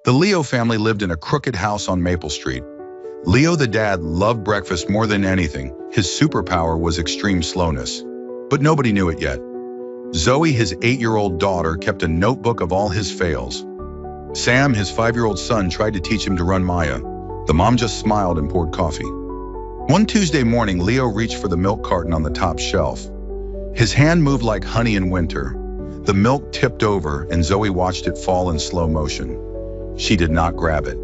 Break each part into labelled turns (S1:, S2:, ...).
S1: The Leo family lived in a crooked house on Maple Street. Leo the dad loved breakfast more than anything. His superpower was extreme slowness. But nobody knew it yet. Zoe, his 8-year-old daughter, kept a notebook of all his fails. Sam, his 5-year-old son, tried to teach him to run Maya. The mom just smiled and poured coffee. One Tuesday morning, Leo reached for the milk carton on the top shelf. His hand moved like honey in winter. The milk tipped over, and Zoe watched it fall in slow motion. She did not grab it.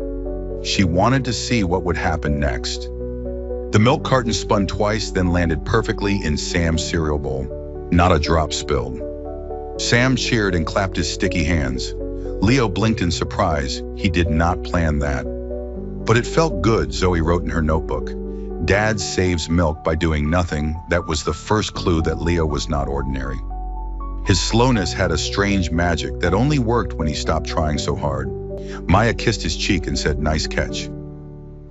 S1: She wanted to see what would happen next. The milk carton spun twice, then landed perfectly in Sam's cereal bowl. Not a drop spilled. Sam cheered and clapped his sticky hands. Leo blinked in surprise. He did not plan that. But it felt good, Zoe wrote in her notebook. Dad saves milk by doing nothing. That was the first clue that Leo was not ordinary. His slowness had a strange magic that only worked when he stopped trying so hard. Maya kissed his cheek and said, "Nice catch."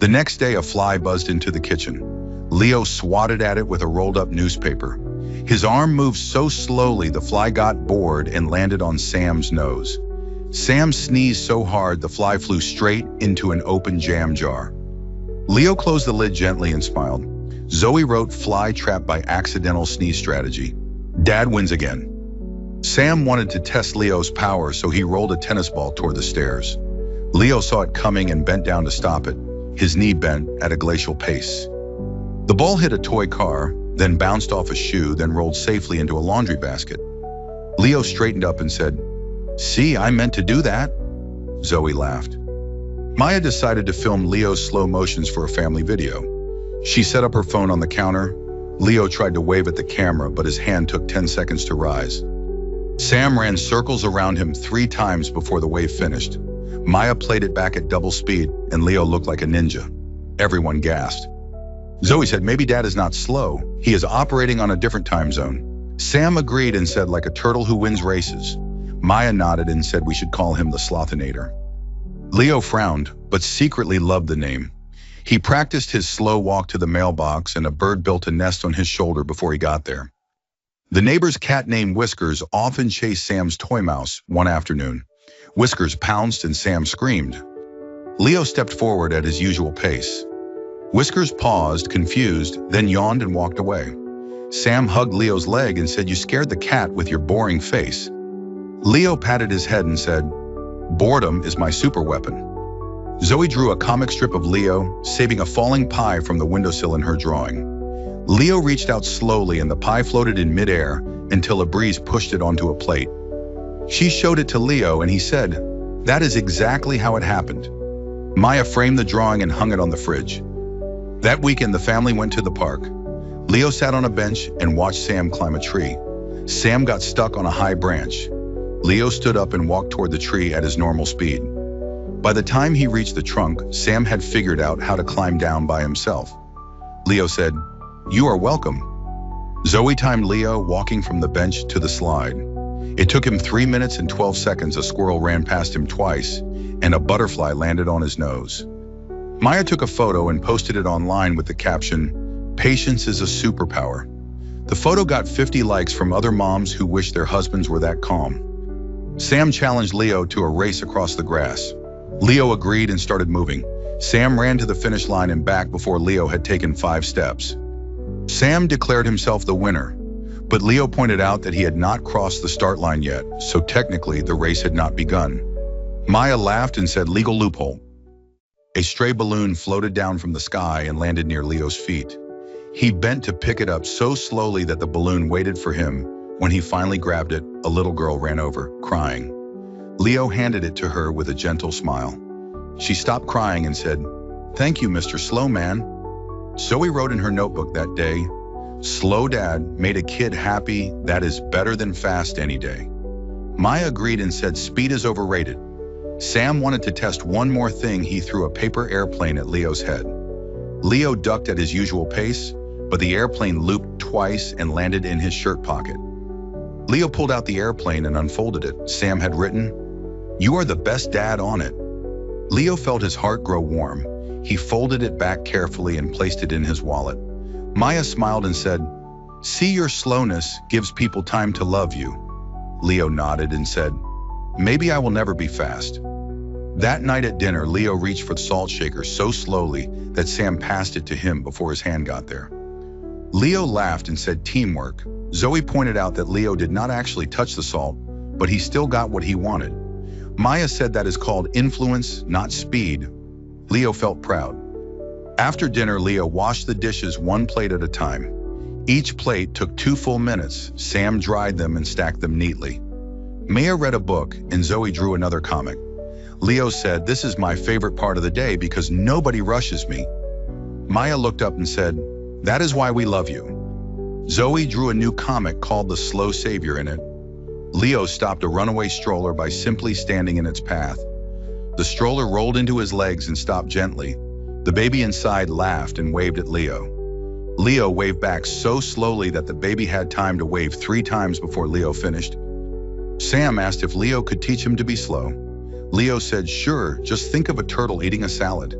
S1: The next day, a fly buzzed into the kitchen. Leo swatted at it with a rolled-up newspaper. His arm moved so slowly the fly got bored and landed on Sam's nose. Sam sneezed so hard the fly flew straight into an open jam jar. Leo closed the lid gently and smiled. Zoe wrote, "Fly trapped by accidental sneeze strategy. Dad wins again." Sam wanted to test Leo's power, so he rolled a tennis ball toward the stairs. Leo saw it coming and bent down to stop it. His knee bent at a glacial pace. The ball hit a toy car, then bounced off a shoe, then rolled safely into a laundry basket. Leo straightened up and said, "See, I meant to do that." Zoe laughed. Maya decided to film Leo's slow motions for a family video. She set up her phone on the counter. Leo tried to wave at the camera, but his hand took 10 seconds to rise. Sam ran circles around him 3 times before the wave finished. Maya played it back at double speed, and Leo looked like a ninja. Everyone gasped. Zoe said, "Maybe Dad is not slow. He is operating on a different time zone." Sam agreed and said, "Like a turtle who wins races." Maya nodded and said we should call him the Slothinator. Leo frowned, but secretly loved the name. He practiced his slow walk to the mailbox, and a bird built a nest on his shoulder before he got there. The neighbor's cat named Whiskers often chased Sam's toy mouse. One afternoon, Whiskers pounced and Sam screamed. Leo stepped forward at his usual pace. Whiskers paused, confused, then yawned and walked away. Sam hugged Leo's leg and said, "You scared the cat with your boring face." Leo patted his head and said, "Boredom is my super weapon." Zoe drew a comic strip of Leo, saving a falling pie from the windowsill in her drawing. Leo reached out slowly and the pie floated in midair until a breeze pushed it onto a plate. She showed it to Leo and he said, "That is exactly how it happened." Maya framed the drawing and hung it on the fridge. That weekend, the family went to the park. Leo sat on a bench and watched Sam climb a tree. Sam got stuck on a high branch. Leo stood up and walked toward the tree at his normal speed. By the time he reached the trunk, Sam had figured out how to climb down by himself. Leo said, "You are welcome." Zoe timed Leo walking from the bench to the slide. It took him 3 minutes and 12 seconds. A squirrel ran past him twice, and a butterfly landed on his nose. Maya took a photo and posted it online with the caption, "Patience is a superpower." The photo got 50 likes from other moms who wished their husbands were that calm. Sam challenged Leo to a race across the grass. Leo agreed and started moving. Sam ran to the finish line and back before Leo had taken 5 steps. Sam declared himself the winner, but Leo pointed out that he had not crossed the start line yet, so technically the race had not begun. Maya laughed and said, "Legal loophole." A stray balloon floated down from the sky and landed near Leo's feet. He bent to pick it up so slowly that the balloon waited for him. When he finally grabbed it, a little girl ran over, crying. Leo handed it to her with a gentle smile. She stopped crying and said, "Thank you, Mr. Slowman." Zoe wrote in her notebook that day, "Slow Dad made a kid happy. That is better than fast any day." Maya agreed and said speed is overrated. Sam wanted to test one more thing. He threw a paper airplane at Leo's head. Leo ducked at his usual pace, but the airplane looped twice and landed in his shirt pocket. Leo pulled out the airplane and unfolded it. Sam had written, "You are the best dad on it." Leo felt his heart grow warm. He folded it back carefully and placed it in his wallet. Maya smiled and said, "See, your slowness gives people time to love you." Leo nodded and said, "Maybe I will never be fast." That night at dinner, Leo reached for the salt shaker so slowly that Sam passed it to him before his hand got there. Leo laughed and said teamwork. Zoe pointed out that Leo did not actually touch the salt, but he still got what he wanted. Maya said that is called influence, not speed. Leo felt proud. After dinner, Leo washed the dishes one plate at a time. Each plate took 2 full minutes. Sam dried them and stacked them neatly. Maya read a book and Zoe drew another comic. Leo said, "This is my favorite part of the day because nobody rushes me." Maya looked up and said, "That is why we love you." Zoe drew a new comic called The Slow Savior in it. Leo stopped a runaway stroller by simply standing in its path. The stroller rolled into his legs and stopped gently. The baby inside laughed and waved at Leo. Leo waved back so slowly that the baby had time to wave 3 times before Leo finished. Sam asked if Leo could teach him to be slow. Leo said, "Sure, just think of a turtle eating a salad."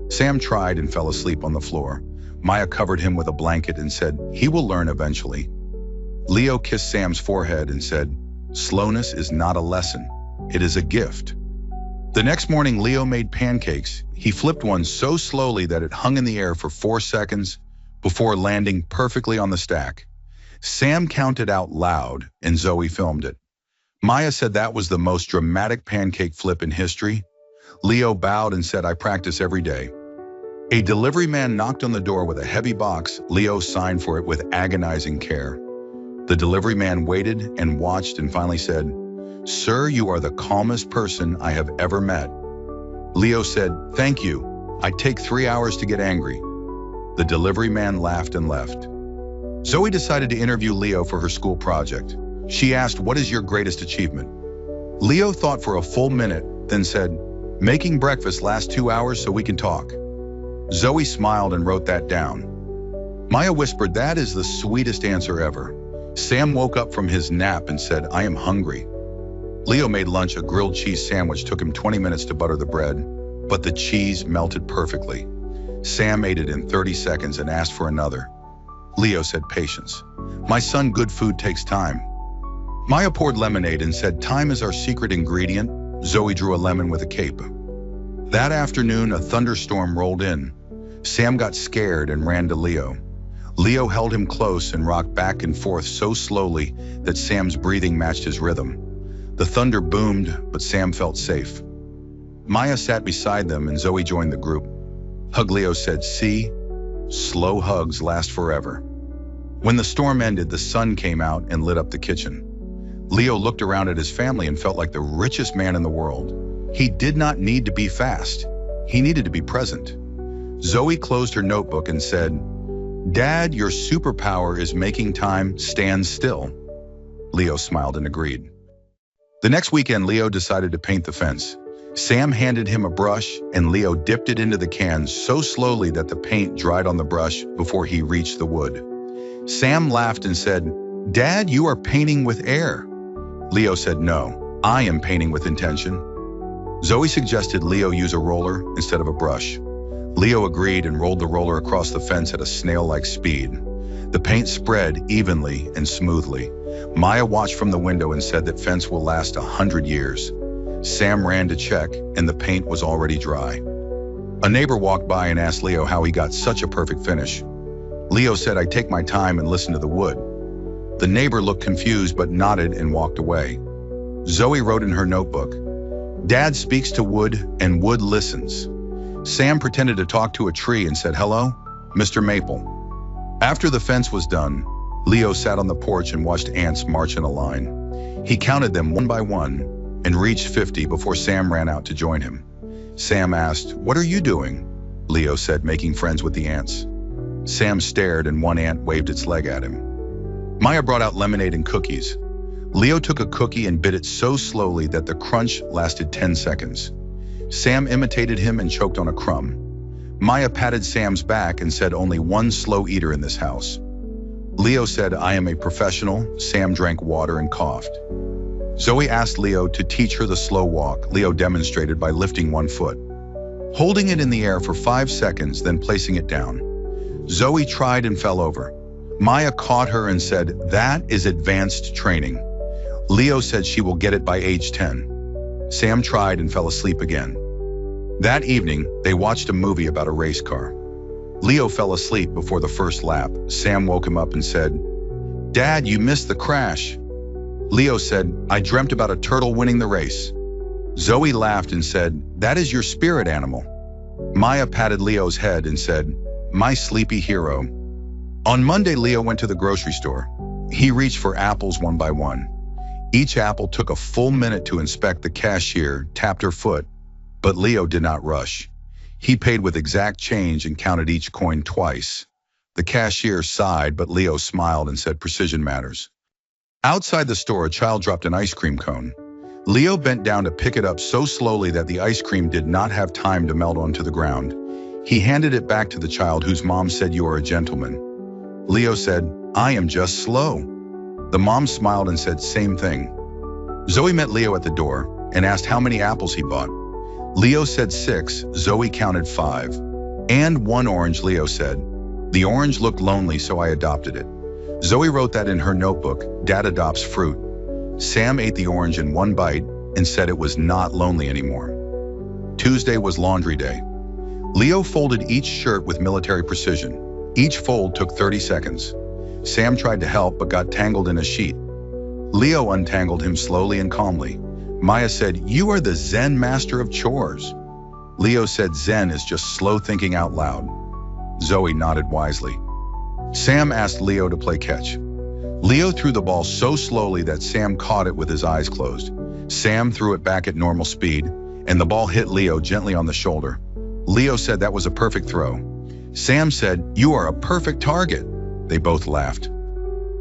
S1: Sam tried and fell asleep on the floor. Maya covered him with a blanket and said, "He will learn eventually." Leo kissed Sam's forehead and said, "Slowness is not a lesson, it is a gift." The next morning, Leo made pancakes. He flipped one so slowly that it hung in the air for 4 seconds before landing perfectly on the stack. Sam counted out loud and Zoe filmed it. Maya said that was the most dramatic pancake flip in history. Leo bowed and said, "I practice every day." A delivery man knocked on the door with a heavy box. Leo signed for it with agonizing care. The delivery man waited and watched and finally said, "Sir, you are the calmest person I have ever met." Leo said, "Thank you. I take 3 hours to get angry." The delivery man laughed and left. Zoe decided to interview Leo for her school project. She asked, "What is your greatest achievement?" Leo thought for a full minute, then said, "Making breakfast last 2 hours so we can talk." Zoe smiled and wrote that down. Maya whispered, "That is the sweetest answer ever." Sam woke up from his nap and said, "I am hungry." Leo made lunch. A grilled cheese sandwich took him 20 minutes to butter the bread, but the cheese melted perfectly. Sam ate it in 30 seconds and asked for another. Leo said, "Patience. My son, good food takes time." Maya poured lemonade and said, "Time is our secret ingredient." Zoe drew a lemon with a cape. That afternoon, a thunderstorm rolled in. Sam got scared and ran to Leo. Leo held him close and rocked back and forth so slowly that Sam's breathing matched his rhythm. The thunder boomed, but Sam felt safe. Maya sat beside them and Zoe joined the group. Hug Leo said, "See, slow hugs last forever." When the storm ended, the sun came out and lit up the kitchen. Leo looked around at his family and felt like the richest man in the world. He did not need to be fast. He needed to be present. Zoe closed her notebook and said, "Dad, your superpower is making time stand still." Leo smiled and agreed. The next weekend, Leo decided to paint the fence. Sam handed him a brush and Leo dipped it into the can so slowly that the paint dried on the brush before he reached the wood. Sam laughed and said, "Dad, you are painting with air." Leo said, "No, I am painting with intention." Zoe suggested Leo use a roller instead of a brush. Leo agreed and rolled the roller across the fence at a snail-like speed. The paint spread evenly and smoothly. Maya watched from the window and said that fence will last 100 years. Sam ran to check, and the paint was already dry. A neighbor walked by and asked Leo how he got such a perfect finish. Leo said, "I take my time and listen to the wood." The neighbor looked confused but nodded and walked away. Zoe wrote in her notebook, "Dad speaks to wood and wood listens." Sam pretended to talk to a tree and said, "Hello, Mr. Maple." After the fence was done, Leo sat on the porch and watched ants march in a line. He counted them one by one and reached 50 before Sam ran out to join him. Sam asked, "What are you doing?" Leo said, "Making friends with the ants." Sam stared and one ant waved its leg at him. Maya brought out lemonade and cookies. Leo took a cookie and bit it so slowly that the crunch lasted 10 seconds. Sam imitated him and choked on a crumb. Maya patted Sam's back and said, "Only one slow eater in this house." Leo said, "I am a professional." Sam drank water and coughed. Zoe asked Leo to teach her the slow walk. Leo demonstrated by lifting one foot, holding it in the air for 5 seconds, then placing it down. Zoe tried and fell over. Maya caught her and said, "That is advanced training." Leo said she will get it by age 10. Sam tried and fell asleep again. That evening, they watched a movie about a race car. Leo fell asleep before the first lap. Sam woke him up and said, "Dad, you missed the crash." Leo said, "I dreamt about a turtle winning the race." Zoe laughed and said, "That is your spirit animal." Maya patted Leo's head and said, "My sleepy hero." On Monday, Leo went to the grocery store. He reached for apples one by one. Each apple took a full minute to inspect. The cashier tapped her foot, but Leo did not rush. He paid with exact change and counted each coin twice. The cashier sighed, but Leo smiled and said, "Precision matters." Outside the store, a child dropped an ice cream cone. Leo bent down to pick it up so slowly that the ice cream did not have time to melt onto the ground. He handed it back to the child, whose mom said, "You are a gentleman." Leo said, "I am just slow." The mom smiled and said, "Same thing." Zoe met Leo at the door and asked how many apples he bought. Leo said 6, Zoe counted 5. "And 1 orange," Leo said. "The orange looked lonely, so I adopted it." Zoe wrote that in her notebook. Dad adopts fruit. Sam ate the orange in 1 bite and said it was not lonely anymore. Tuesday was laundry day. Leo folded each shirt with military precision. Each fold took 30 seconds. Sam tried to help but got tangled in a sheet. Leo untangled him slowly and calmly. Maya said, "You are the Zen master of chores." Leo said, "Zen is just slow thinking out loud." Zoe nodded wisely. Sam asked Leo to play catch. Leo threw the ball so slowly that Sam caught it with his eyes closed. Sam threw it back at normal speed, and the ball hit Leo gently on the shoulder. Leo said that was a perfect throw. Sam said, "You are a perfect target." They both laughed.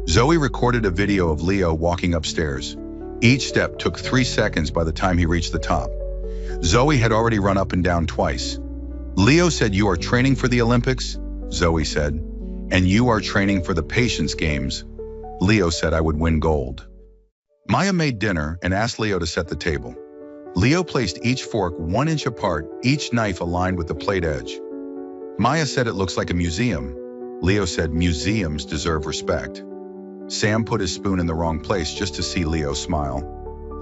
S1: Zoe recorded a video of Leo walking upstairs. Each step took 3 seconds by the time he reached the top. Zoe had already run up and down twice. Leo said, "You are training for the Olympics?" Zoe said, "And you are training for the patience games." Leo said, "I would win gold." Maya made dinner and asked Leo to set the table. Leo placed each fork 1 inch apart, each knife aligned with the plate edge. Maya said, "It looks like a museum." Leo said, "Museums deserve respect." Sam put his spoon in the wrong place just to see Leo smile.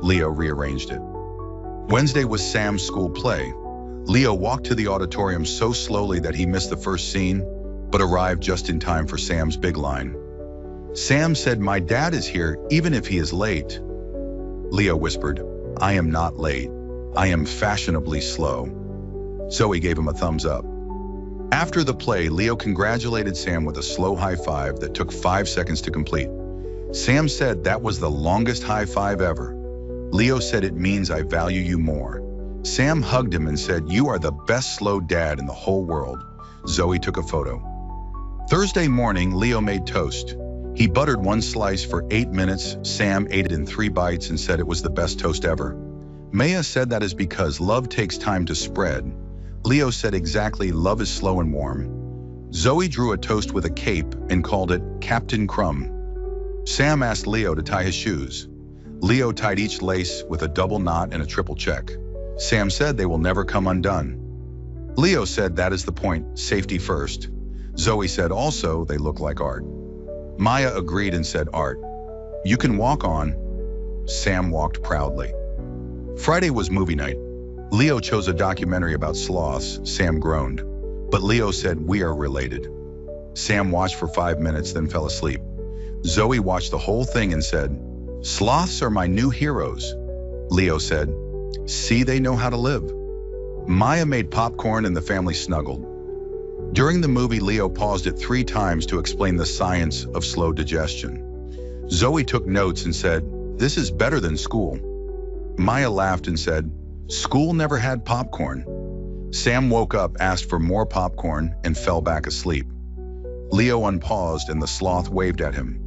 S1: Leo rearranged it. Wednesday was Sam's school play. Leo walked to the auditorium so slowly that he missed the first scene, but arrived just in time for Sam's big line. Sam said, "My dad is here, even if he is late." Leo whispered, "I am not late. I am fashionably slow." Zoe gave him a thumbs up. After the play, Leo congratulated Sam with a slow high five that took 5 seconds to complete. Sam said that was the longest high five ever. Leo said, "It means I value you more." Sam hugged him and said, "You are the best slow dad in the whole world." Zoe took a photo. Thursday morning, Leo made toast. He buttered 1 slice for 8 minutes. Sam ate it in 3 bites and said it was the best toast ever. Maya said that is because love takes time to spread. Leo said exactly, "Love is slow and warm." Zoe drew a toast with a cape and called it Captain Crumb. Sam asked Leo to tie his shoes. Leo tied each lace with a double knot and a triple check. Sam said they will never come undone. Leo said that is the point, safety first. Zoe said also they look like art. Maya agreed and said, "Art. You can walk on." Sam walked proudly. Friday was movie night. Leo chose a documentary about sloths. Sam groaned. But Leo said, "We are related." Sam watched for 5 minutes, then fell asleep. Zoe watched the whole thing and said, "Sloths are my new heroes." Leo said, "See, they know how to live." Maya made popcorn and the family snuggled. During the movie, Leo paused it 3 times to explain the science of slow digestion. Zoe took notes and said, "This is better than school." Maya laughed and said, "School never had popcorn." Sam woke up, asked for more popcorn, and fell back asleep. Leo unpaused and the sloth waved at him.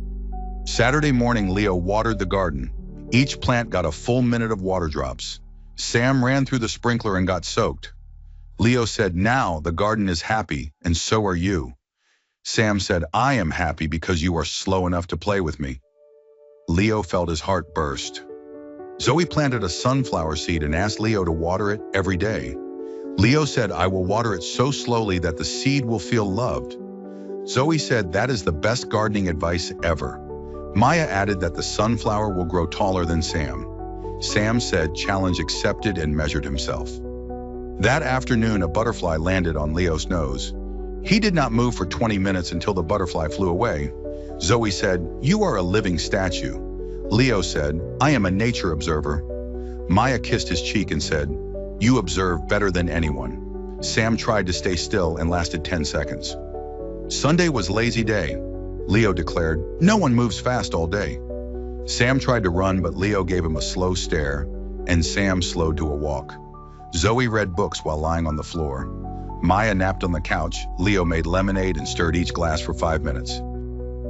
S1: Saturday morning, Leo watered the garden. Each plant got a full minute of water drops. Sam ran through the sprinkler and got soaked. Leo said, "Now the garden is happy, and so are you." Sam said, "I am happy because you are slow enough to play with me." Leo felt his heart burst. Zoe planted a sunflower seed and asked Leo to water it every day. Leo said, "I will water it so slowly that the seed will feel loved." Zoe said, "That is the best gardening advice ever." Maya added that the sunflower will grow taller than Sam. Sam said challenge accepted and measured himself. That afternoon, a butterfly landed on Leo's nose. He did not move for 20 minutes until the butterfly flew away. Zoe said, "You are a living statue." Leo said, "I am a nature observer." Maya kissed his cheek and said, "You observe better than anyone." Sam tried to stay still and lasted 10 seconds. Sunday was lazy day. Leo declared, "No one moves fast all day." Sam tried to run, but Leo gave him a slow stare, and Sam slowed to a walk. Zoe read books while lying on the floor. Maya napped on the couch. Leo made lemonade and stirred each glass for 5 minutes.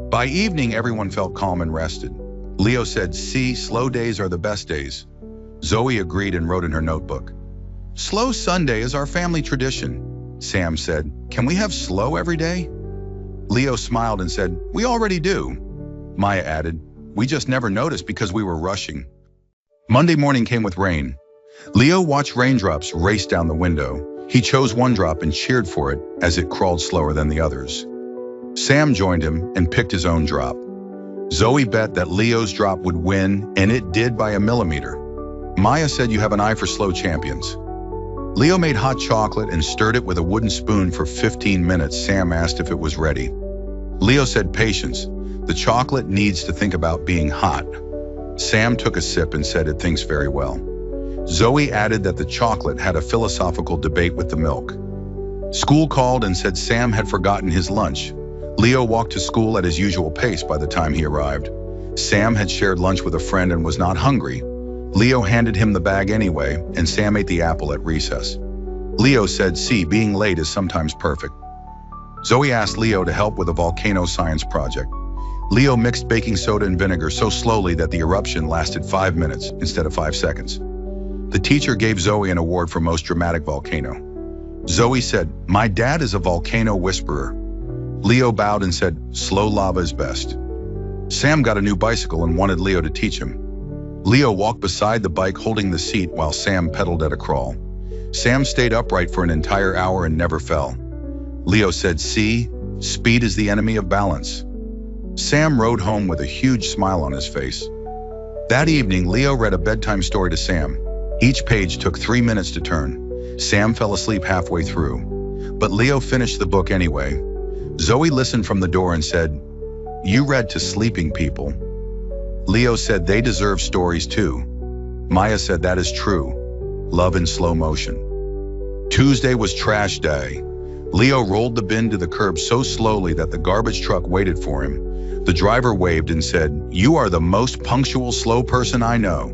S1: By evening, everyone felt calm and rested. Leo said, "See, slow days are the best days." Zoe agreed and wrote in her notebook, "Slow Sunday is our family tradition." Sam said, "Can we have slow every day?" Leo smiled and said, "We already do." Maya added, "We just never noticed because we were rushing." Monday morning came with rain. Leo watched raindrops race down the window. He chose one drop and cheered for it as it crawled slower than the others. Sam joined him and picked his own drop. Zoe bet that Leo's drop would win, and it did by a millimeter. Maya said, "You have an eye for slow champions." Leo made hot chocolate and stirred it with a wooden spoon for 15 minutes. Sam asked if it was ready. Leo said, "Patience. The chocolate needs to think about being hot." Sam took a sip and said it thinks very well. Zoe added that the chocolate had a philosophical debate with the milk. School called and said Sam had forgotten his lunch. Leo walked to school at his usual pace by the time he arrived. Sam had shared lunch with a friend and was not hungry. Leo handed him the bag anyway, and Sam ate the apple at recess. Leo said, "See, being late is sometimes perfect." Zoe asked Leo to help with a volcano science project. Leo mixed baking soda and vinegar so slowly that the eruption lasted 5 minutes instead of 5 seconds. The teacher gave Zoe an award for most dramatic volcano. Zoe said, "My dad is a volcano whisperer." Leo bowed and said, "Slow lava is best." Sam got a new bicycle and wanted Leo to teach him. Leo walked beside the bike holding the seat while Sam pedaled at a crawl. Sam stayed upright for an entire hour and never fell. Leo said, "See, speed is the enemy of balance." Sam rode home with a huge smile on his face. That evening, Leo read a bedtime story to Sam. Each page took 3 minutes to turn. Sam fell asleep halfway through, but Leo finished the book anyway. Zoe listened from the door and said, "You read to sleeping people." Leo said they deserve stories too. Maya said that is true. Love in slow motion. Tuesday was trash day. Leo rolled the bin to the curb so slowly that the garbage truck waited for him. The driver waved and said, "You are the most punctual slow person I know."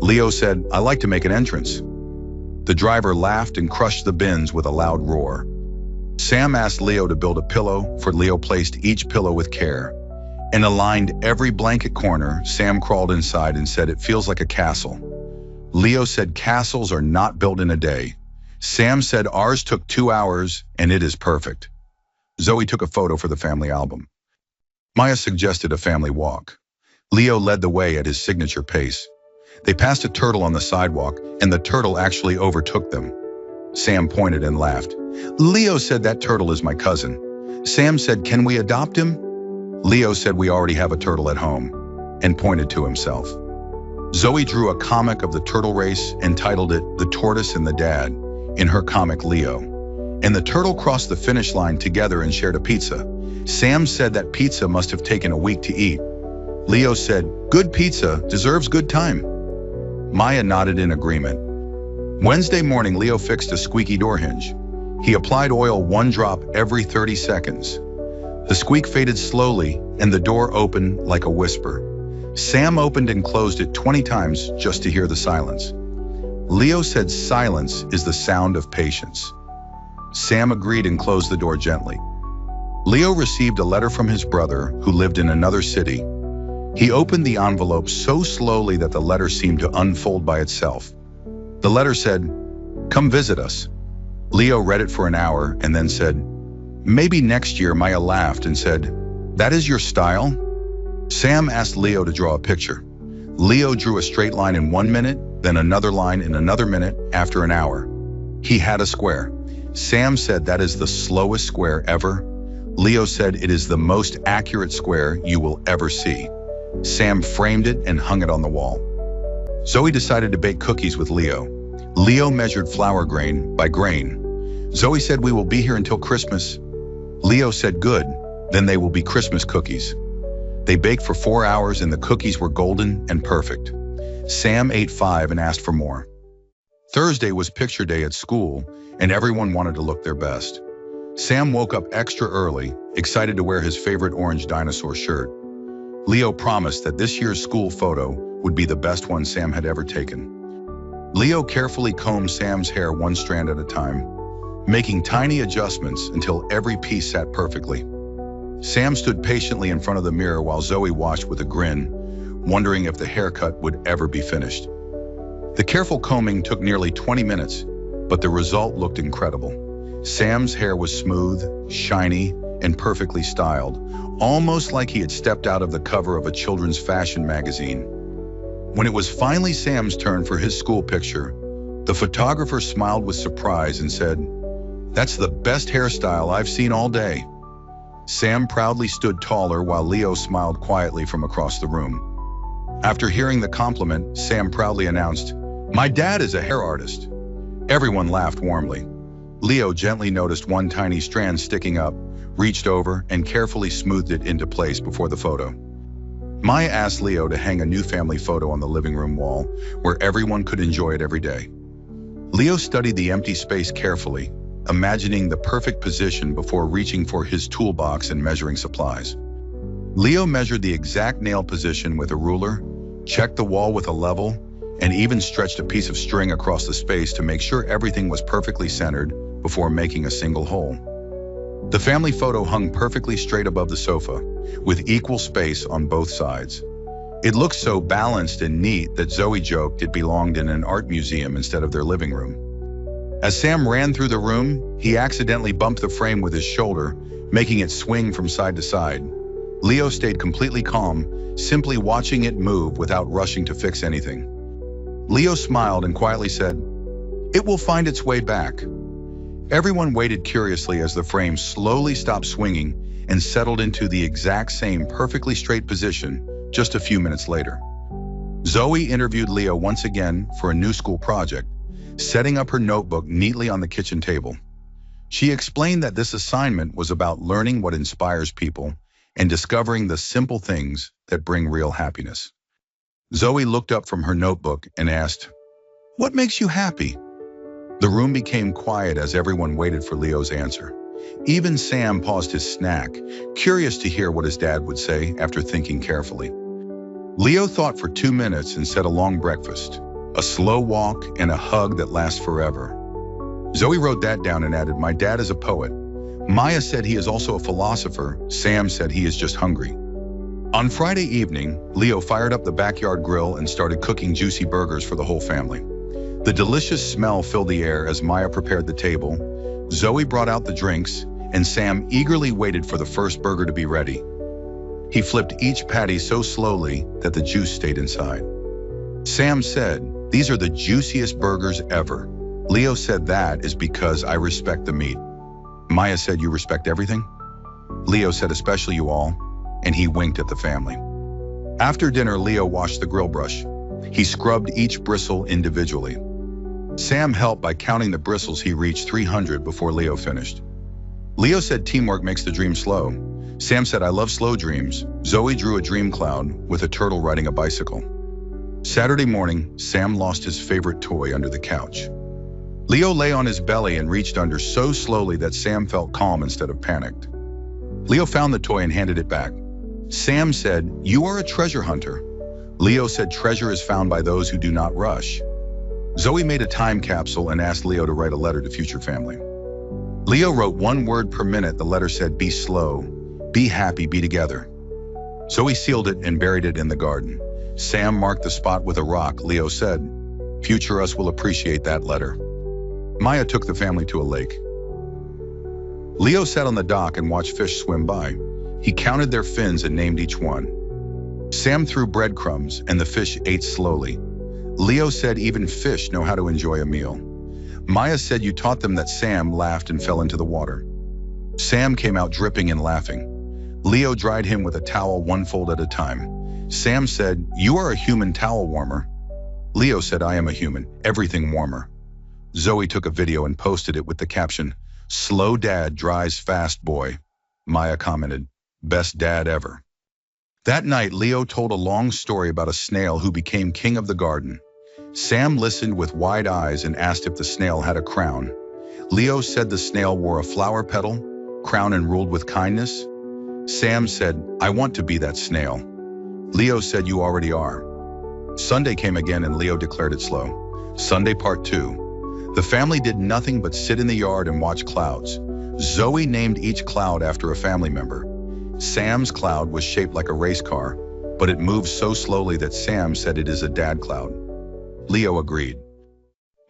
S1: Leo said, "I like to make an entrance." The driver laughed and crushed the bins with a loud roar. Sam asked Leo to build a pillow, for Leo placed each pillow with care and aligned every blanket corner. Sam crawled inside and said, "It feels like a castle." Leo said, "Castles are not built in a day." Sam said, "Ours took 2 hours and it is perfect." Zoe took a photo for the family album. Maya suggested a family walk. Leo led the way at his signature pace. They passed a turtle on the sidewalk, and the turtle actually overtook them. Sam pointed and laughed. Leo said, "That turtle is my cousin." Sam said, "Can we adopt him?" Leo said, "We already have a turtle at home," and pointed to himself. Zoe drew a comic of the turtle race and titled it "The Tortoise and the Dad" in her comic Leo. And the turtle crossed the finish line together and shared a pizza. Sam said that pizza must have taken a week to eat. Leo said, "Good pizza deserves good time." Maya nodded in agreement. Wednesday morning, Leo fixed a squeaky door hinge. He applied oil 1 drop every 30 seconds. The squeak faded slowly, and the door opened like a whisper. Sam opened and closed it 20 times just to hear the silence. Leo said silence is the sound of patience. Sam agreed and closed the door gently. Leo received a letter from his brother who lived in another city. He opened the envelope so slowly that the letter seemed to unfold by itself. The letter said, "Come visit us." Leo read it for an hour and then said, "Maybe next year." Maya laughed and said, "That is your style?" Sam asked Leo to draw a picture. Leo drew a straight line in 1 minute, then another line in another minute. After an hour, he had a square. Sam said, "That is the slowest square ever." Leo said, "It is the most accurate square you will ever see." Sam framed it and hung it on the wall. Zoe decided to bake cookies with Leo. Leo measured flour grain by grain. Zoe said, "We will be here until Christmas." Leo said, "Good, then they will be Christmas cookies." They baked for 4 hours and the cookies were golden and perfect. Sam ate 5 and asked for more. Thursday was picture day at school, and everyone wanted to look their best. Sam woke up extra early, excited to wear his favorite orange dinosaur shirt. Leo promised that this year's school photo would be the best one Sam had ever taken. Leo carefully combed Sam's hair one strand at a time, making tiny adjustments until every piece sat perfectly. Sam stood patiently in front of the mirror while Zoe watched with a grin, wondering if the haircut would ever be finished. The careful combing took nearly 20 minutes, but the result looked incredible. Sam's hair was smooth, shiny, and perfectly styled, almost like he had stepped out of the cover of a children's fashion magazine. When it was finally Sam's turn for his school picture, the photographer smiled with surprise and said, "That's the best hairstyle I've seen all day." Sam proudly stood taller while Leo smiled quietly from across the room. After hearing the compliment, Sam proudly announced, "My dad is a hair artist." Everyone laughed warmly. Leo gently noticed one tiny strand sticking up, reached over, and carefully smoothed it into place before the photo. Maya asked Leo to hang a new family photo on the living room wall, where everyone could enjoy it every day. Leo studied the empty space carefully, imagining the perfect position before reaching for his toolbox and measuring supplies. Leo measured the exact nail position with a ruler, checked the wall with a level, and even stretched a piece of string across the space to make sure everything was perfectly centered before making a single hole. The family photo hung perfectly straight above the sofa, with equal space on both sides. It looked so balanced and neat that Zoe joked it belonged in an art museum instead of their living room. As Sam ran through the room, he accidentally bumped the frame with his shoulder, making it swing from side to side. Leo stayed completely calm, simply watching it move without rushing to fix anything. Leo smiled and quietly said, "It will find its way back." Everyone waited curiously as the frame slowly stopped swinging and settled into the exact same perfectly straight position just a few minutes later. Zoe interviewed Leo once again for a new school project, setting up her notebook neatly on the kitchen table. She explained that this assignment was about learning what inspires people and discovering the simple things that bring real happiness. Zoe looked up from her notebook and asked, "What makes you happy?" The room became quiet as everyone waited for Leo's answer. Even Sam paused his snack, curious to hear what his dad would say after thinking carefully. Leo thought for 2 minutes and said a long breakfast, a slow walk, and a hug that lasts forever. Zoe wrote that down and added, "My dad is a poet." Maya said he is also a philosopher. Sam said he is just hungry. On Friday evening, Leo fired up the backyard grill and started cooking juicy burgers for the whole family. The delicious smell filled the air as Maya prepared the table. Zoe brought out the drinks, and Sam eagerly waited for the first burger to be ready. He flipped each patty so slowly that the juice stayed inside. Sam said, "These are the juiciest burgers ever." Leo said, "That is because I respect the meat." Maya said, "You respect everything?" Leo said, "Especially you all," and he winked at the family. After dinner, Leo washed the grill brush. He scrubbed each bristle individually. Sam helped by counting the bristles. He reached 300 before Leo finished. Leo said, "Teamwork makes the dream slow." Sam said, "I love slow dreams." Zoe drew a dream cloud with a turtle riding a bicycle. Saturday morning, Sam lost his favorite toy under the couch. Leo lay on his belly and reached under so slowly that Sam felt calm instead of panicked. Leo found the toy and handed it back. Sam said, "You are a treasure hunter." Leo said, "Treasure is found by those who do not rush." Zoe made a time capsule and asked Leo to write a letter to future family. Leo wrote 1 word per minute. The letter said, "Be slow, be happy, be together." Zoe sealed it and buried it in the garden. Sam marked the spot with a rock. Leo said, "Future us will appreciate that letter." Maya took the family to a lake. Leo sat on the dock and watched fish swim by. He counted their fins and named each one. Sam threw breadcrumbs and the fish ate slowly. Leo said, "Even fish know how to enjoy a meal." Maya said, "You taught them that." Sam laughed and fell into the water. Sam came out dripping and laughing. Leo dried him with a towel 1 fold at a time. Sam said, "You are a human towel warmer." Leo said, I am a human, everything warmer. Zoe took a video and posted it with the caption, "Slow dad dries fast boy." Maya commented, "Best dad ever." That night, Leo told a long story about a snail who became king of the garden. Sam listened with wide eyes and asked if the snail had a crown. Leo said the snail wore a flower petal, crown, and ruled with kindness. Sam said, I want to be that snail. Leo said, you already are. Sunday came again and Leo declared it slow. Sunday part 2. The family did nothing but sit in the yard and watch clouds. Zoe named each cloud after a family member. Sam's cloud was shaped like a race car, but it moved so slowly that Sam said it is a dad cloud. Leo agreed.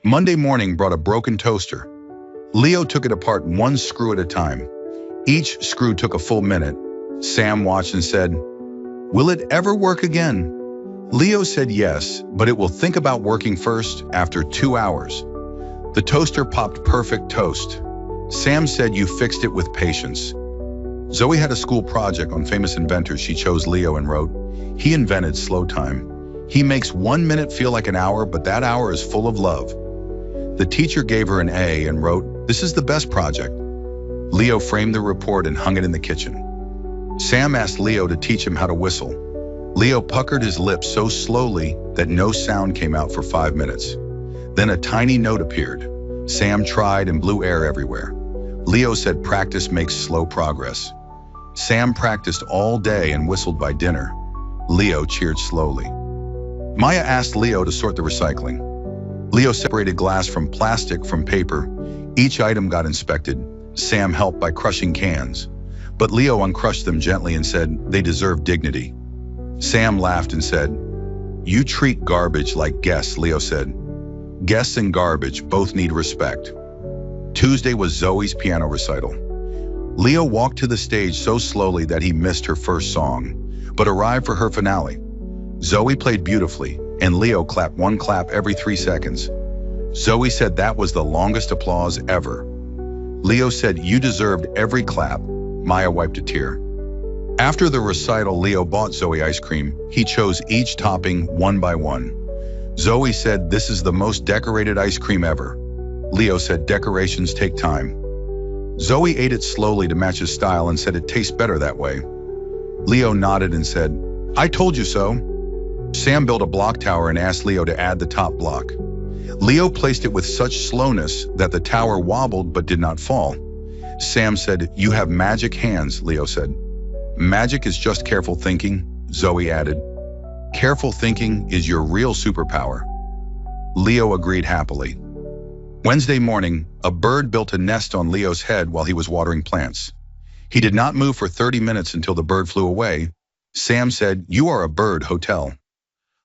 S1: Monday morning brought a broken toaster. Leo took it apart one screw at a time. Each screw took a full minute. Sam watched and said, will it ever work again? Leo said yes, but it will think about working first after 2 hours. The toaster popped perfect toast. Sam said you fixed it with patience. Zoe had a school project on famous inventors. She chose Leo and wrote, he invented slow time. He makes 1 minute feel like an hour, but that hour is full of love. The teacher gave her an A and wrote, this is the best project. Leo framed the report and hung it in the kitchen. Sam asked Leo to teach him how to whistle. Leo puckered his lips so slowly that no sound came out for 5 minutes. Then a tiny note appeared. Sam tried and blew air everywhere. Leo said practice makes slow progress. Sam practiced all day and whistled by dinner. Leo cheered slowly. Maya asked Leo to sort the recycling. Leo separated glass from plastic from paper. Each item got inspected. Sam helped by crushing cans. But Leo uncrushed them gently and said they deserve dignity. Sam laughed and said, you treat garbage like guests, Leo said. Guests and garbage both need respect. Tuesday was Zoe's piano recital. Leo walked to the stage so slowly that he missed her first song, but arrived for her finale. Zoe played beautifully, and Leo clapped one clap every 3 seconds. Zoe said that was the longest applause ever. Leo said you deserved every clap. Maya wiped a tear. After the recital, Leo bought Zoe ice cream. He chose each topping one by one. Zoe said this is the most decorated ice cream ever. Leo said decorations take time. Zoe ate it slowly to match his style and said it tastes better that way. Leo nodded and said, I told you so. Sam built a block tower and asked Leo to add the top block. Leo placed it with such slowness that the tower wobbled but did not fall. Sam said, you have magic hands, Leo said. Magic is just careful thinking, Zoe added. Careful thinking is your real superpower. Leo agreed happily. Wednesday morning, a bird built a nest on Leo's head while he was watering plants. He did not move for 30 minutes until the bird flew away. Sam said, you are a bird hotel.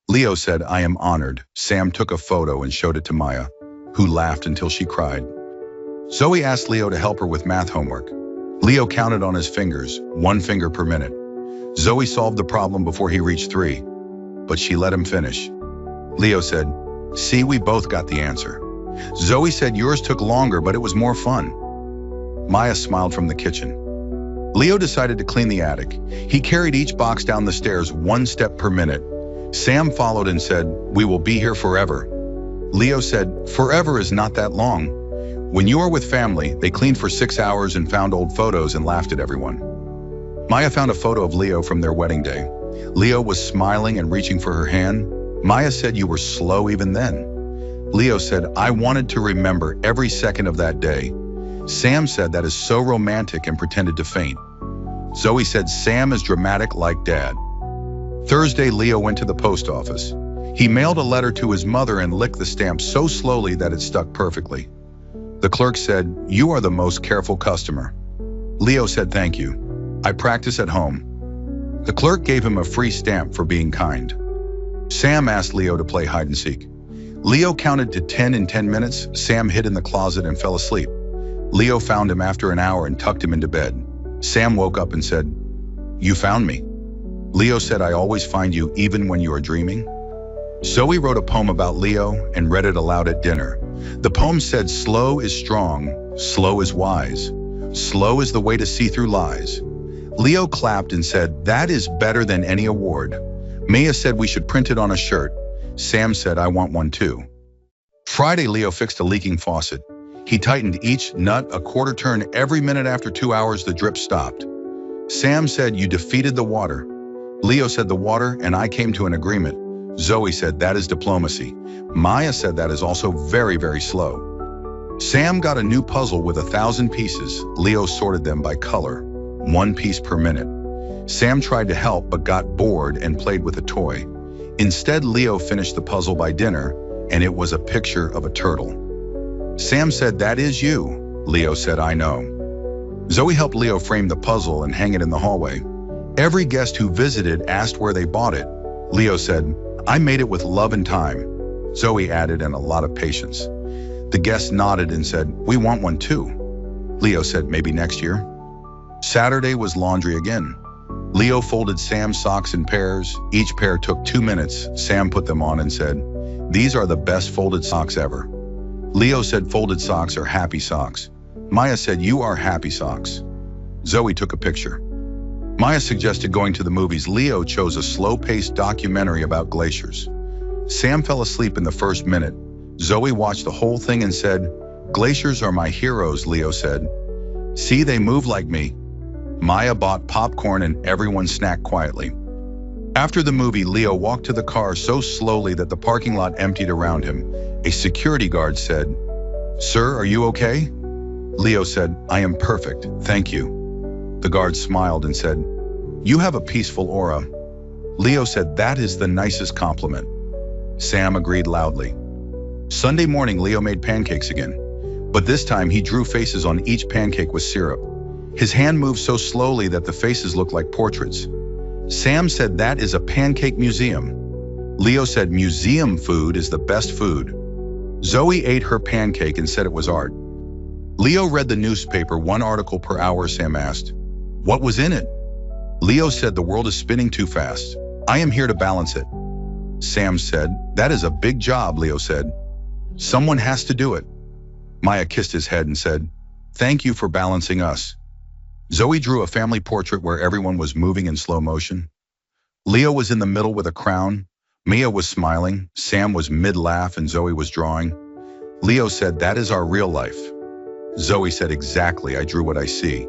S1: Leo said, I am honored. Sam took a photo and showed it to Maya, who laughed until she cried. Zoe asked Leo to help her with math homework. Leo counted on his fingers, 1 finger per minute. Zoe solved the problem before he reached 3, but she let him finish. Leo said, see, we both got the answer. Zoe said yours took longer, but it was more fun. Maya smiled from the kitchen. Leo decided to clean the attic. He carried each box down the stairs 1 step per minute. Sam followed and said, we will be here forever. Leo said, forever is not that long. When you are with family, they cleaned for 6 hours and found old photos and laughed at everyone. Maya found a photo of Leo from their wedding day. Leo was smiling and reaching for her hand. Maya said you were slow even then. Leo said, I wanted to remember every second of that day. Sam said that is so romantic and pretended to faint. Zoe said Sam is dramatic like dad. Thursday, Leo went to the post office. He mailed a letter to his mother and licked the stamp so slowly that it stuck perfectly. The clerk said, you are the most careful customer. Leo said, thank you. I practice at home. The clerk gave him a free stamp for being kind. Sam asked Leo to play hide and seek. Leo counted to 10 in 10 minutes. Sam hid in the closet and fell asleep. Leo found him after an hour and tucked him into bed. Sam woke up and said, you found me. Leo said, I always find you even when you are dreaming. Zoe wrote a poem about Leo and read it aloud at dinner. The poem said, slow is strong, slow is wise. Slow is the way to see through lies. Leo clapped and said, that is better than any award. Maya said we should print it on a shirt. Sam said, I want one too. Friday, Leo fixed a leaking faucet. He tightened each nut a quarter turn every minute. After 2 hours, the drip stopped. Sam said, you defeated the water. Leo said, the water and I came to an agreement. Zoe said, that is diplomacy. Maya said, that is also very, very slow. Sam got a new puzzle with 1,000 pieces. Leo sorted them by color, 1 piece per minute. Sam tried to help but got bored and played with a toy. Instead, Leo finished the puzzle by dinner, and it was a picture of a turtle. Sam said, that is you. Leo said, I know. Zoe helped Leo frame the puzzle and hang it in the hallway. Every guest who visited asked where they bought it. Leo said, I made it with love and time. Zoe added, and a lot of patience. The guests nodded and said, we want one too. Leo said, maybe next year. Saturday was laundry again. Leo folded Sam's socks in pairs. Each pair took 2 minutes. Sam put them on and said, these are the best folded socks ever. Leo said, folded socks are happy socks. Maya said, you are happy socks. Zoe took a picture. Maya suggested going to the movies. Leo chose a slow-paced documentary about glaciers. Sam fell asleep in the first minute. Zoe watched the whole thing and said, glaciers are my heroes, Leo said. See, they move like me. Maya bought popcorn and everyone snacked quietly. After the movie, Leo walked to the car so slowly that the parking lot emptied around him. A security guard said, sir, are you okay? Leo said, I am perfect, thank you. The guard smiled and said, you have a peaceful aura. Leo said, that is the nicest compliment. Sam agreed loudly. Sunday morning, Leo made pancakes again, but this time he drew faces on each pancake with syrup. His hand moved so slowly that the faces looked like portraits. Sam said, that is a pancake museum. Leo said, museum food is the best food. Zoe ate her pancake and said it was art. Leo read the newspaper, 1 article per hour. Sam asked, what was in it? Leo said, the world is spinning too fast. I am here to balance it. Sam said, that is a big job, Leo said. Someone has to do it. Maya kissed his head and said, thank you for balancing us. Zoe drew a family portrait where everyone was moving in slow motion. Leo was in the middle with a crown. Mia was smiling. Sam was mid-laugh and Zoe was drawing. Leo said, that is our real life. Zoe said, exactly, I drew what I see.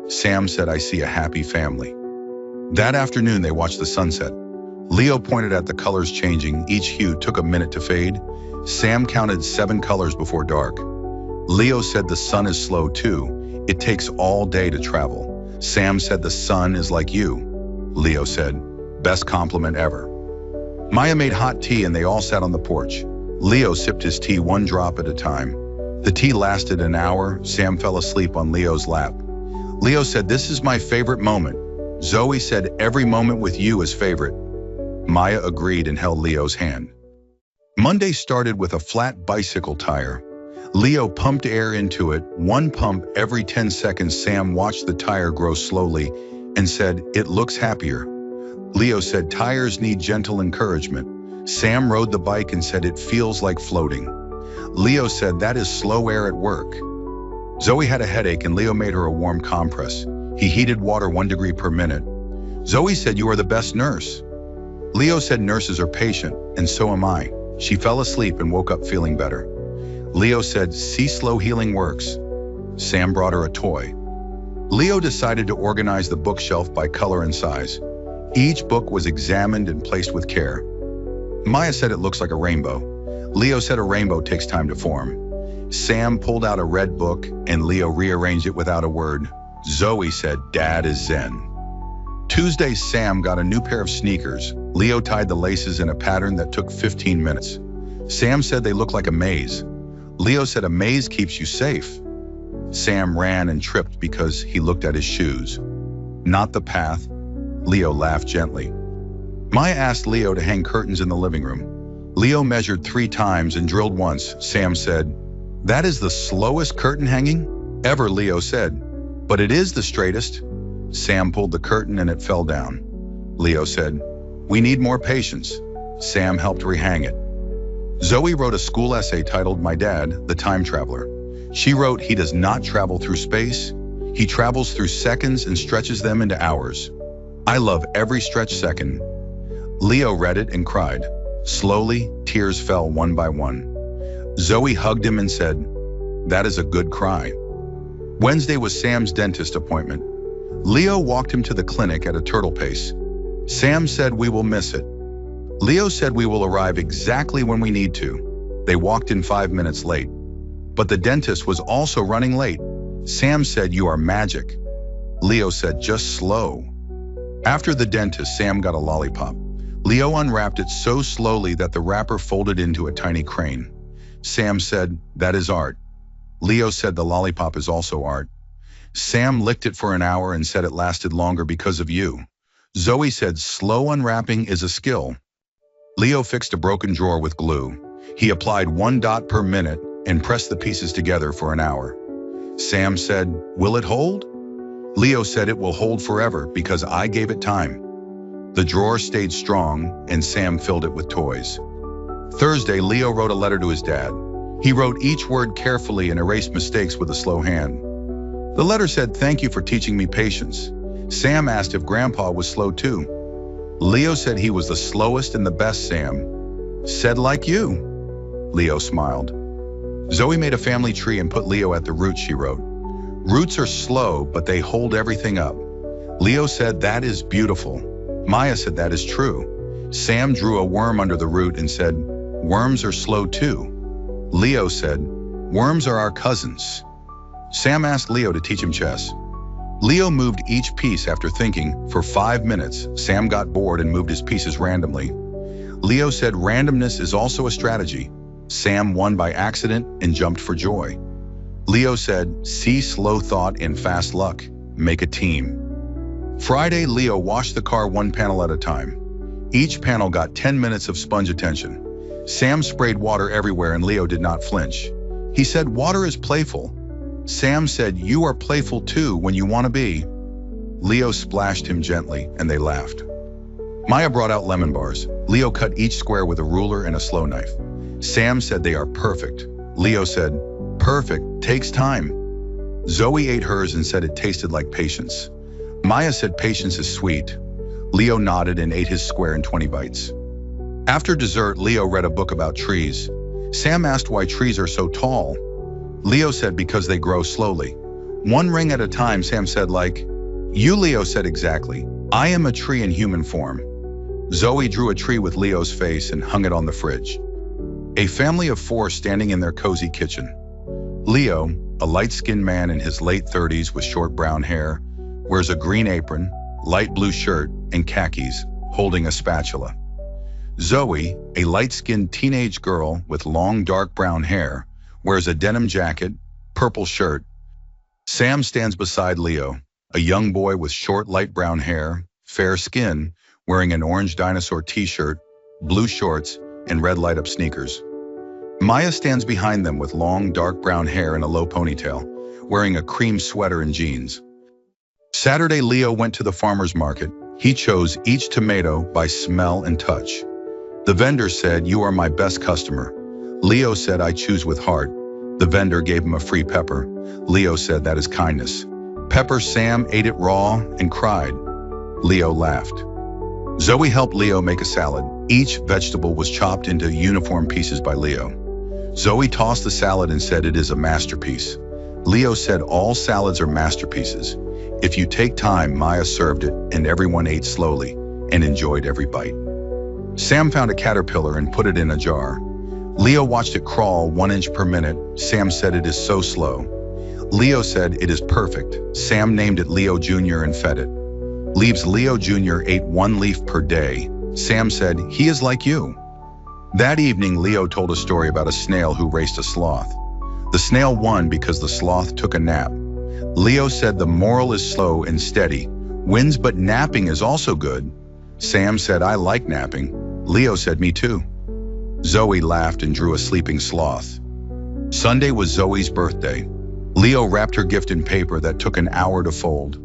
S1: Sam said, I see a happy family. That afternoon, they watched the sunset. Leo pointed at the colors changing. Each hue took a minute to fade. Sam counted 7 colors before dark. Leo said, the sun is slow too. It takes all day to travel. Sam said, the sun is like you. Leo said, best compliment ever. Maya made hot tea and they all sat on the porch. Leo sipped his tea 1 drop at a time. The tea lasted an hour. Sam fell asleep on Leo's lap. Leo said, this is my favorite moment. Zoe said, every moment with you is favorite. Maya agreed and held Leo's hand. Monday started with a flat bicycle tire. Leo pumped air into it, 1 pump every 10 seconds. Sam watched the tire grow slowly and said, it looks happier. Leo said, tires need gentle encouragement. Sam rode the bike and said, it feels like floating. Leo said, that is slow air at work. Zoe had a headache and Leo made her a warm compress. He heated water 1 degree per minute. Zoe said, you are the best nurse. Leo said, nurses are patient, and so am I. She fell asleep and woke up feeling better. Leo said, see, slow healing works. Sam brought her a toy. Leo decided to organize the bookshelf by color and size. Each book was examined and placed with care. Maya said it looks like a rainbow. Leo said a rainbow takes time to form. Sam pulled out a red book and Leo rearranged it without a word. Zoe said, Dad is Zen. Tuesday, Sam got a new pair of sneakers. Leo tied the laces in a pattern that took 15 minutes. Sam said they look like a maze. Leo said a maze keeps you safe. Sam ran and tripped because he looked at his shoes. Not the path. Leo laughed gently. Maya asked Leo to hang curtains in the living room. Leo measured 3 times and drilled once. Sam said, that is the slowest curtain hanging ever, Leo said. But it is the straightest. Sam pulled the curtain and it fell down. Leo said, we need more patience. Sam helped rehang it. Zoe wrote a school essay titled My Dad, the Time Traveler. She wrote, he does not travel through space. He travels through seconds and stretches them into hours. I love every stretched second. Leo read it and cried. Slowly, tears fell one by one. Zoe hugged him and said, "That is a good cry." Wednesday was Sam's dentist appointment. Leo walked him to the clinic at a turtle pace. Sam said, "We will miss it." Leo said, "We will arrive exactly when we need to." They walked in 5 minutes late. But the dentist was also running late. Sam said, "You are magic." Leo said, "Just slow." After the dentist, Sam got a lollipop. Leo unwrapped it so slowly that the wrapper folded into a tiny crane. Sam said, "That is art." Leo said, "The lollipop is also art." Sam licked it for an hour and said, "It lasted longer because of you." Zoe said, "Slow unwrapping is a skill." Leo fixed a broken drawer with glue. He applied 1 dot per minute and pressed the pieces together for an hour. Sam said, "Will it hold?" Leo said, "It will hold forever because I gave it time." The drawer stayed strong and Sam filled it with toys. Thursday, Leo wrote a letter to his dad. He wrote each word carefully and erased mistakes with a slow hand. The letter said, "Thank you for teaching me patience." Sam asked if Grandpa was slow too. Leo said he was the slowest and the best. Sam said, "Like you." Leo smiled. Zoe made a family tree and put Leo at the root, she wrote. "Roots are slow, but they hold everything up." Leo said, "That is beautiful." Maya said, "That is true." Sam drew a worm under the root and said, "Worms are slow too." Leo said, "Worms are our cousins." Sam asked Leo to teach him chess. Leo moved each piece after thinking for 5 minutes. Sam got bored and moved his pieces randomly. Leo said, "Randomness is also a strategy." Sam won by accident and jumped for joy. Leo said, "See slow thought in fast luck. Make a team." Friday, Leo washed the car 1 panel at a time. Each panel got 10 minutes of sponge attention. Sam sprayed water everywhere and Leo did not flinch. He said, "Water is playful." Sam said, "You are playful too when you want to be." Leo splashed him gently and they laughed. Maya brought out lemon bars. Leo cut each square with a ruler and a slow knife. Sam said, "They are perfect." Leo said, "Perfect takes time." Zoe ate hers and said it tasted like patience. Maya said patience is sweet. Leo nodded and ate his square in 20 bites. After dessert, Leo read a book about trees. Sam asked why trees are so tall. Leo said because they grow slowly. 1 ring at a time, Sam said, "Like you." Leo said, "Exactly. I am a tree in human form." Zoe drew a tree with Leo's face and hung it on the fridge. A family of 4 standing in their cozy kitchen. Leo, a light-skinned man in his late 30s with short brown hair, wears a green apron, light blue shirt, and khakis, holding a spatula. Zoe, a light-skinned teenage girl with long dark brown hair, wears a denim jacket, purple shirt. Sam stands beside Leo, a young boy with short light brown hair, fair skin, wearing an orange dinosaur t-shirt, blue shorts, and red light-up sneakers. Maya stands behind them with long dark brown hair and a low ponytail, wearing a cream sweater and jeans. Saturday, Leo went to the farmer's market. He chose each tomato by smell and touch. The vendor said, "You are my best customer." Leo said, "I choose with heart." The vendor gave him a free pepper. Leo said, "That is kindness." Pepper. Sam ate it raw and cried. Leo laughed. Zoe helped Leo make a salad. Each vegetable was chopped into uniform pieces by Leo. Zoe tossed the salad and said, "It is a masterpiece." Leo said, "All salads are masterpieces. If you take time." Maya served it, and everyone ate slowly and enjoyed every bite. Sam found a caterpillar and put it in a jar. Leo watched it crawl 1 inch per minute. Sam said, "It is so slow." Leo said, "It is perfect." Sam named it Leo Jr. and fed it. Leaves. Leo Jr. ate 1 leaf per day. Sam said, "He is like you." That evening, Leo told a story about a snail who raced a sloth. The snail won because the sloth took a nap. Leo said, "The moral is slow and steady wins, but napping is also good." Sam said, "I like napping." Leo said, "Me too." Zoe laughed and drew a sleeping sloth. Sunday was Zoe's birthday. Leo wrapped her gift in paper that took an hour to fold.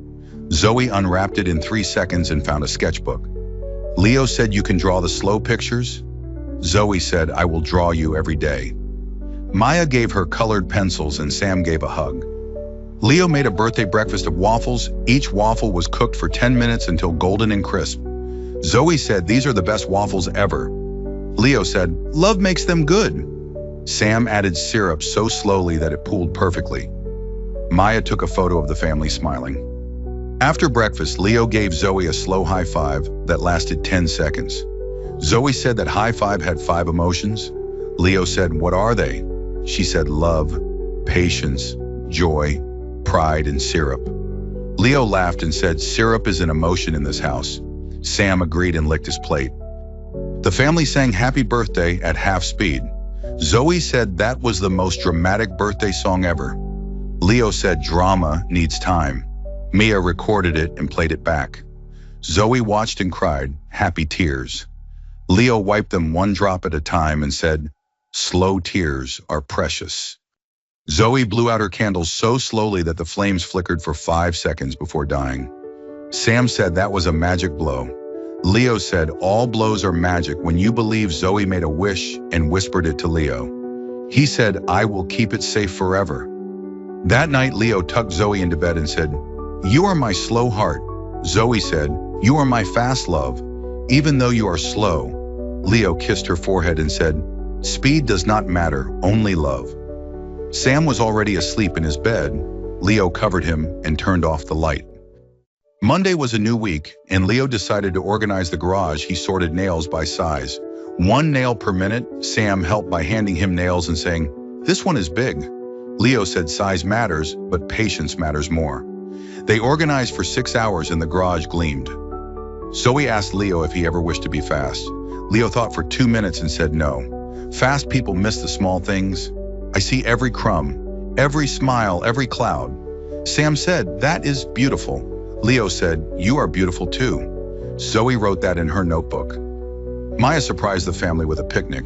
S1: Zoe unwrapped it in 3 seconds and found a sketchbook. Leo said, "You can draw the slow pictures?" Zoe said, "I will draw you every day." Maya gave her colored pencils and Sam gave a hug. Leo made a birthday breakfast of waffles. Each waffle was cooked for 10 minutes until golden and crisp. Zoe said, "These are the best waffles ever." Leo said, "Love makes them good." Sam added syrup so slowly that it pooled perfectly. Maya took a photo of the family smiling. After breakfast, Leo gave Zoe a slow high five that lasted 10 seconds. Zoe said that high five had 5 emotions. Leo said, "What are they?" She said, "Love, patience, joy, pride, and syrup." Leo laughed and said, "Syrup is an emotion in this house." Sam agreed and licked his plate. The family sang Happy Birthday at half speed. Zoe said that was the most dramatic birthday song ever. Leo said drama needs time. Mia recorded it and played it back. Zoe watched and cried, happy tears. Leo wiped them one drop at a time and said, "Slow tears are precious." Zoe blew out her candles so slowly that the flames flickered for 5 seconds before dying. Sam said that was a magic blow. Leo said all blows are magic when you believe. Zoe made a wish and whispered it to Leo. He said, "I will keep it safe forever." That night, Leo tucked Zoe into bed and said, "You are my slow heart." Zoe said, "You are my fast love, even though you are slow." Leo kissed her forehead and said, "Speed does not matter, only love." Sam was already asleep in his bed. Leo covered him and turned off the light. Monday was a new week, and Leo decided to organize the garage. He sorted nails by size. 1 nail per minute. Sam helped by handing him nails and saying, "This one is big." Leo said size matters, but patience matters more. They organized for 6 hours and the garage gleamed. Zoe asked Leo if he ever wished to be fast. Leo thought for 2 minutes and said no. Fast people miss the small things. "I see every crumb, every smile, every cloud." Sam said, "That is beautiful." Leo said, "You are beautiful too." Zoe wrote that in her notebook. Maya surprised the family with a picnic.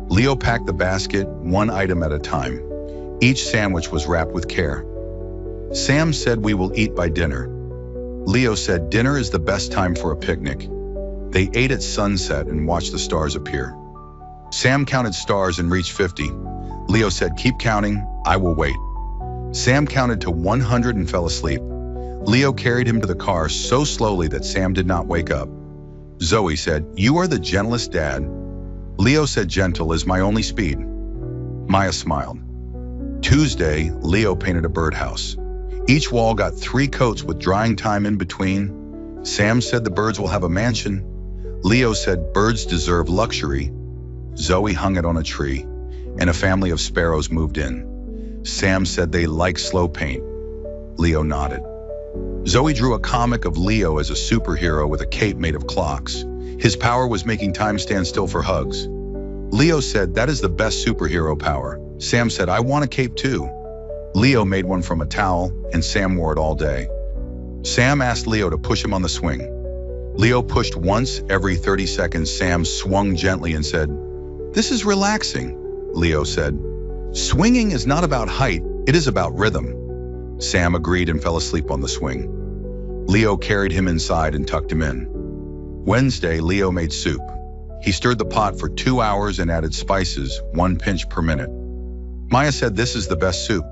S1: Leo packed the basket, 1 item at a time. Each sandwich was wrapped with care. Sam said, "We will eat by dinner." Leo said, "Dinner is the best time for a picnic." They ate at sunset and watched the stars appear. Sam counted stars and reached 50. Leo said, "Keep counting, I will wait." Sam counted to 100 and fell asleep. Leo carried him to the car so slowly that Sam did not wake up. Zoe said, "You are the gentlest dad." Leo said, "Gentle is my only speed." Maya smiled. Tuesday, Leo painted a birdhouse. Each wall got 3 coats with drying time in between. Sam said the birds will have a mansion. Leo said birds deserve luxury. Zoe hung it on a tree, and a family of sparrows moved in. Sam said they like slow paint. Leo nodded. Zoe drew a comic of Leo as a superhero with a cape made of clocks. His power was making time stand still for hugs. Leo said, "That is the best superhero power." Sam said, "I want a cape too." Leo made one from a towel, and Sam wore it all day. Sam asked Leo to push him on the swing. Leo pushed once every 30 seconds. Sam swung gently and said, "This is relaxing." Leo said, "Swinging is not about height, it is about rhythm." Sam agreed and fell asleep on the swing. Leo carried him inside and tucked him in. Wednesday, Leo made soup. He stirred the pot for 2 hours and added spices, 1 pinch per minute. Maya said, "This is the best soup."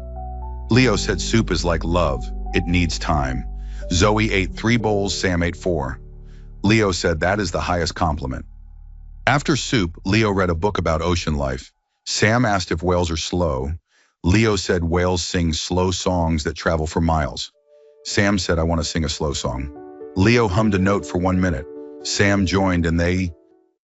S1: Leo said, "Soup is like love, it needs time." Zoe ate 3 bowls, Sam ate 4. Leo said, "That is the highest compliment." After soup, Leo read a book about ocean life. Sam asked if whales are slow. Leo said whales sing slow songs that travel for miles. Sam said, "I want to sing a slow song." Leo hummed a note for 1 minute. Sam joined and they